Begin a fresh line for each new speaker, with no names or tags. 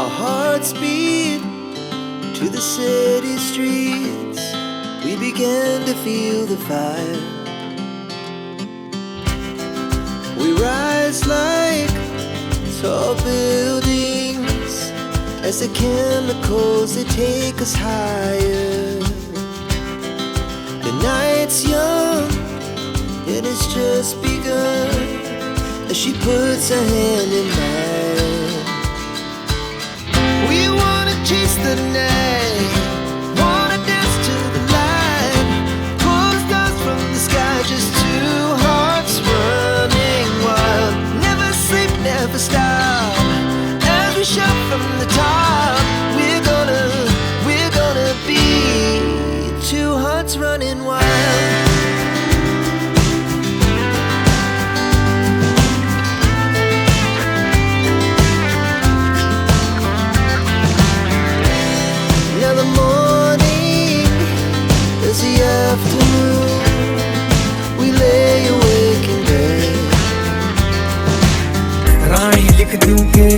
Our hearts beat to the city streets. We began to feel the fire. We rise like tall buildings as the chemicals, they take us higher. The night's young, it has just begun, as she puts her hand in mine. We wanna chase the night, wanna dance to the light, pull the stars from the sky, just two hearts running wild. Never sleep, never stop, as we shout from the top. We're gonna be two hearts running wild. Now the morning is the afternoon. We lay awake in bed.
रानी लिख दूं के